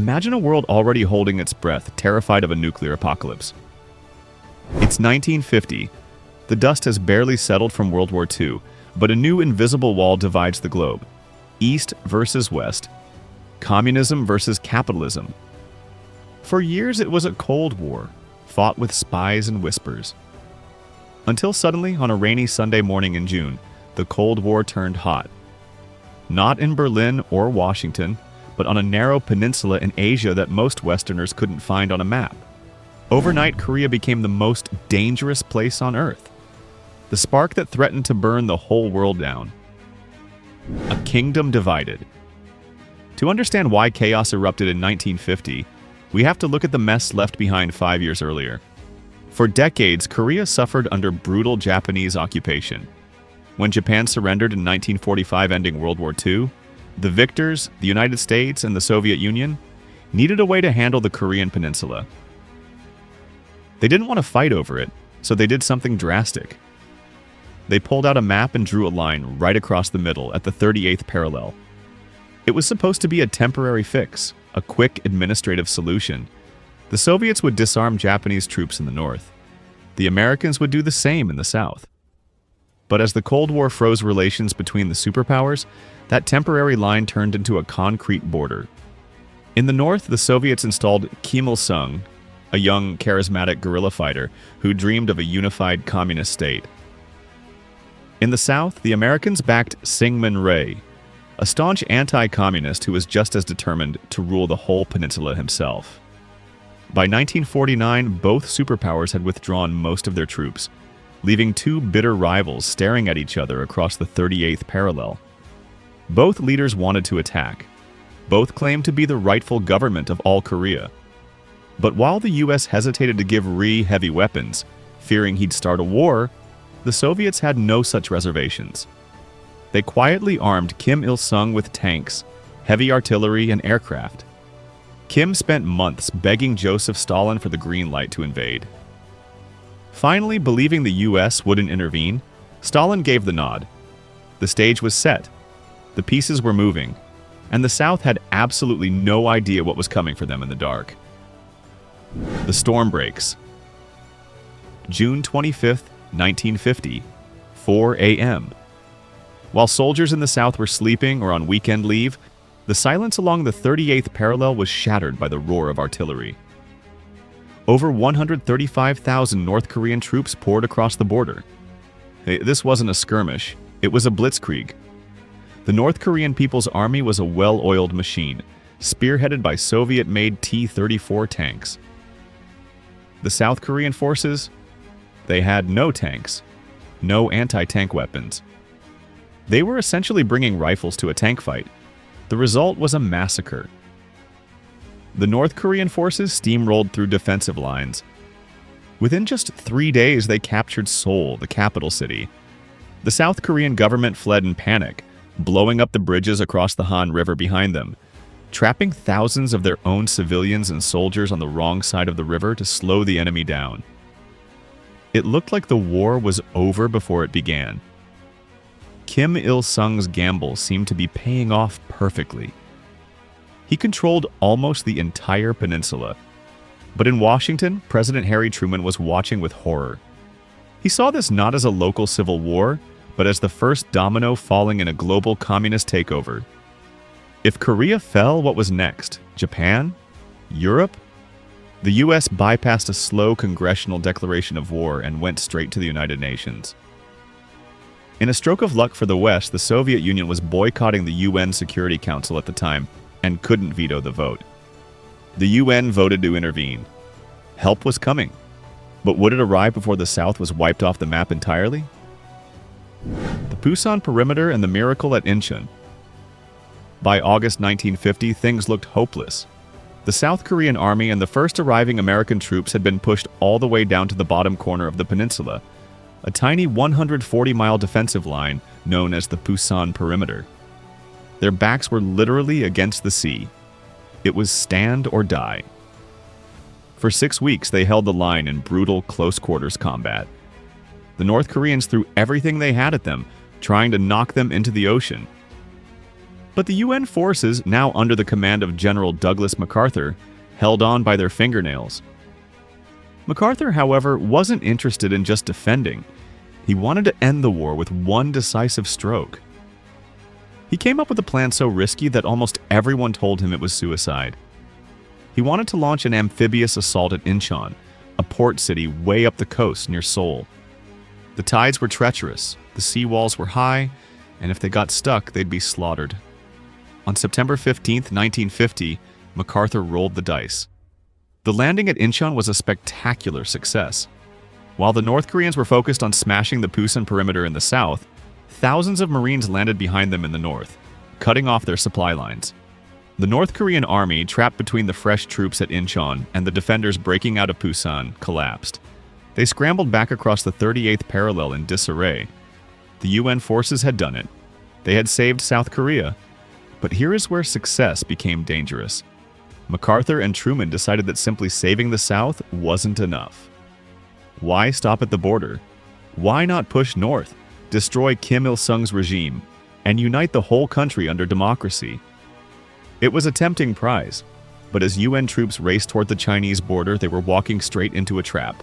Imagine a world already holding its breath, terrified of a nuclear apocalypse. It's 1950. The dust has barely settled from World War II, but a new invisible wall divides the globe. East versus West. Communism versus capitalism. For years it was a Cold War, fought with spies and whispers. Until suddenly, on a rainy Sunday morning in June, the Cold War turned hot. Not in Berlin or Washington, but on a narrow peninsula in Asia that most Westerners couldn't find on a map. Overnight, Korea became the most dangerous place on Earth. The spark that threatened to burn the whole world down. A kingdom divided. To understand why chaos erupted in 1950, we have to look at the mess left behind 5 years earlier. For decades, Korea suffered under brutal Japanese occupation. When Japan surrendered in 1945, ending World War II, the victors, the United States and the Soviet Union, needed a way to handle the Korean peninsula. They didn't want to fight over it, so they did something drastic. They pulled out a map and drew a line right across the middle at the 38th parallel. It was supposed to be a temporary fix, a quick administrative solution. The Soviets would disarm Japanese troops in the north. The Americans would do the same in the south. But as the Cold War froze relations between the superpowers, that temporary line turned into a concrete border. In the north, the Soviets installed Kim Il-sung, a young, charismatic guerrilla fighter who dreamed of a unified communist state. In the south, the Americans backed Syngman Rhee, a staunch anti-communist who was just as determined to rule the whole peninsula himself. By 1949, both superpowers had withdrawn most of their troops, leaving two bitter rivals staring at each other across the 38th parallel. Both leaders wanted to attack. Both claimed to be the rightful government of all Korea. But while the US hesitated to give Rhee heavy weapons, fearing he'd start a war, the Soviets had no such reservations. They quietly armed Kim Il-sung with tanks, heavy artillery, and aircraft. Kim spent months begging Joseph Stalin for the green light to invade. Finally, believing the US wouldn't intervene, Stalin gave the nod. The stage was set. The pieces were moving, and the South had absolutely no idea what was coming for them in the dark. The storm breaks. June 25th, 1950, 4 a.m. While soldiers in the South were sleeping or on weekend leave, the silence along the 38th parallel was shattered by the roar of artillery. Over 135,000 North Korean troops poured across the border. This wasn't a skirmish, it was a blitzkrieg. The North Korean People's Army was a well-oiled machine, spearheaded by Soviet-made T-34 tanks. The South Korean forces? They had no tanks, no anti-tank weapons. They were essentially bringing rifles to a tank fight. The result was a massacre. The North Korean forces steamrolled through defensive lines. Within just 3 days, they captured Seoul, the capital city. The South Korean government fled in panic, blowing up the bridges across the Han River behind them, trapping thousands of their own civilians and soldiers on the wrong side of the river to slow the enemy down. It looked like the war was over before it began. Kim Il-sung's gamble seemed to be paying off perfectly. He controlled almost the entire peninsula. But in Washington, President Harry Truman was watching with horror. He saw this not as a local civil war, but as the first domino falling in a global communist takeover. If Korea fell, what was next? Japan? Europe? The US bypassed a slow congressional declaration of war and went straight to the United Nations. In a stroke of luck for the West, the Soviet Union was boycotting the UN Security Council at the time and couldn't veto the vote. The UN voted to intervene. Help was coming. But would it arrive before the South was wiped off the map entirely? The Pusan Perimeter and the miracle at Incheon. By August 1950, things looked hopeless. The South Korean army and the first arriving American troops had been pushed all the way down to the bottom corner of the peninsula, a tiny 140-mile defensive line known as the Pusan Perimeter. Their backs were literally against the sea. It was stand or die. For 6 weeks, they held the line in brutal close-quarters combat. The North Koreans threw everything they had at them, trying to knock them into the ocean. But the UN forces, now under the command of General Douglas MacArthur, held on by their fingernails. MacArthur, however, wasn't interested in just defending. He wanted to end the war with one decisive stroke. He came up with a plan so risky that almost everyone told him it was suicide. He wanted to launch an amphibious assault at Incheon, a port city way up the coast near Seoul. The tides were treacherous, the seawalls were high, and if they got stuck, they'd be slaughtered. On September 15, 1950, MacArthur rolled the dice. The landing at Incheon was a spectacular success. While the North Koreans were focused on smashing the Pusan Perimeter in the south, thousands of Marines landed behind them in the north, cutting off their supply lines. The North Korean army, trapped between the fresh troops at Incheon and the defenders breaking out of Pusan, collapsed. They scrambled back across the 38th parallel in disarray. The UN forces had done it. They had saved South Korea. But here is where success became dangerous. MacArthur and Truman decided that simply saving the South wasn't enough. Why stop at the border? Why not push north, destroy Kim Il-sung's regime, and unite the whole country under democracy? It was a tempting prize, but as UN troops raced toward the Chinese border, they were walking straight into a trap.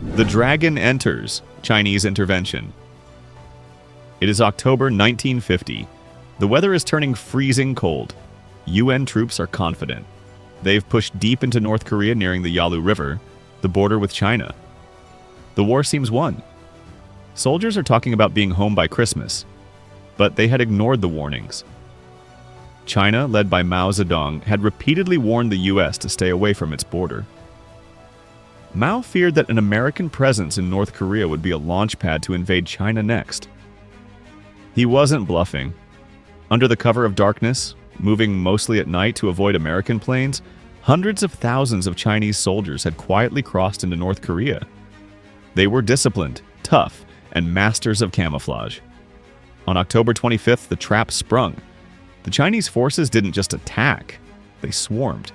The Dragon enters, Chinese intervention. It is October 1950. The weather is turning freezing cold. UN troops are confident. They've pushed deep into North Korea nearing the Yalu River, the border with China. The war seems won. Soldiers are talking about being home by Christmas, but they had ignored the warnings. China, led by Mao Zedong, had repeatedly warned the US to stay away from its border. Mao feared that an American presence in North Korea would be a launchpad to invade China next. He wasn't bluffing. Under the cover of darkness, moving mostly at night to avoid American planes, hundreds of thousands of Chinese soldiers had quietly crossed into North Korea. They were disciplined, tough, and masters of camouflage. On October 25th, the trap sprung. The Chinese forces didn't just attack, they swarmed.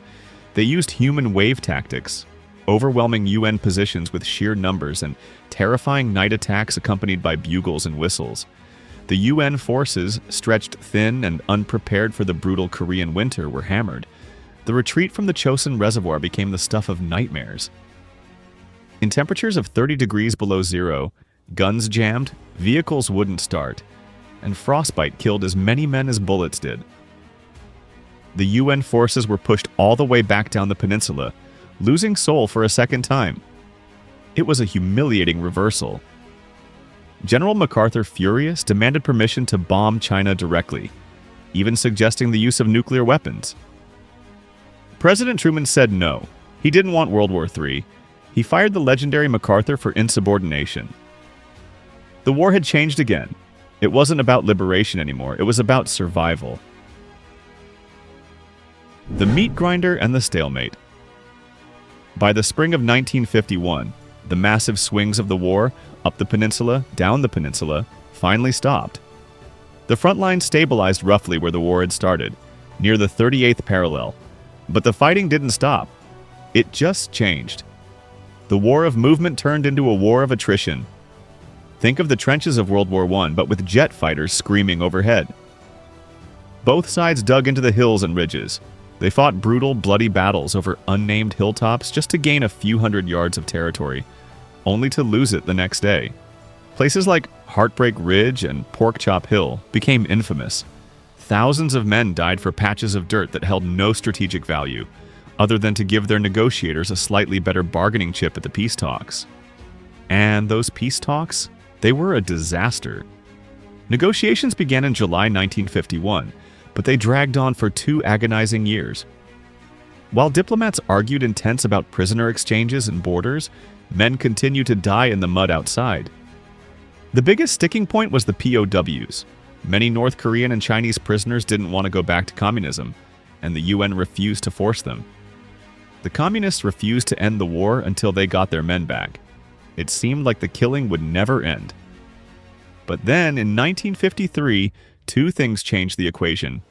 They used human wave tactics, overwhelming UN positions with sheer numbers and terrifying night attacks accompanied by bugles and whistles. The UN forces, stretched thin and unprepared for the brutal Korean winter, were hammered. The retreat from the Chosin Reservoir became the stuff of nightmares. In temperatures of 30 degrees below zero, guns jammed, vehicles wouldn't start, and frostbite killed as many men as bullets did. The UN forces were pushed all the way back down the peninsula, losing Seoul for a second time. It was a humiliating reversal. General MacArthur, furious, demanded permission to bomb China directly, even suggesting the use of nuclear weapons. President Truman said no. He didn't want World War III. He fired the legendary MacArthur for insubordination. The war had changed again. It wasn't about liberation anymore. It was about survival. The meat grinder and the stalemate. By the spring of 1951, the massive swings of the war, up the peninsula, down the peninsula, finally stopped. The front line stabilized roughly where the war had started, near the 38th parallel. But the fighting didn't stop. It just changed. The war of movement turned into a war of attrition. Think of the trenches of World War I, but with jet fighters screaming overhead. Both sides dug into the hills and ridges. They fought brutal, bloody battles over unnamed hilltops just to gain a few hundred yards of territory, only to lose it the next day. Places like Heartbreak Ridge and Pork Chop Hill became infamous. Thousands of men died for patches of dirt that held no strategic value, other than to give their negotiators a slightly better bargaining chip at the peace talks. And those peace talks? They were a disaster. Negotiations began in July 1951, but they dragged on for 2 agonizing years. While diplomats argued in tents about prisoner exchanges and borders, men continued to die in the mud outside. The biggest sticking point was the POWs. Many North Korean and Chinese prisoners didn't want to go back to communism, and the UN refused to force them. The communists refused to end the war until they got their men back. It seemed like the killing would never end. But then, in 1953, 2 things changed the equation.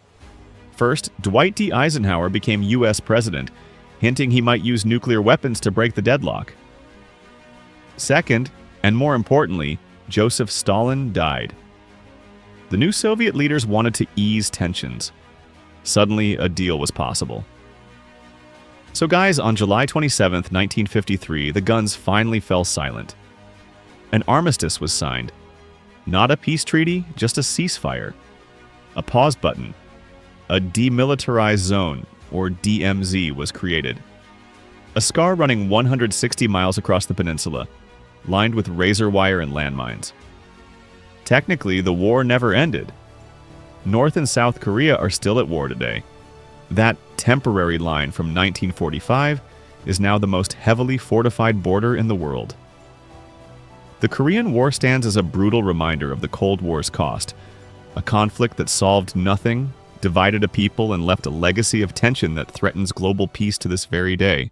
First, Dwight D. Eisenhower became U.S. president, hinting he might use nuclear weapons to break the deadlock. Second, and more importantly, Joseph Stalin died. The The new Soviet leaders wanted to ease tensions. Suddenly, a deal was possible. So guys, on July 27, 1953, the guns finally fell silent. An armistice was signed. Not a peace treaty, just a ceasefire. A pause button. A demilitarized zone, or DMZ, was created. A scar running 160 miles across the peninsula, lined with razor wire and landmines. Technically, the war never ended. North and South Korea are still at war today. That temporary line from 1945 is now the most heavily fortified border in the world. The Korean War stands as a brutal reminder of the Cold War's cost, a conflict that solved nothing, divided a people, and left a legacy of tension that threatens global peace to this very day.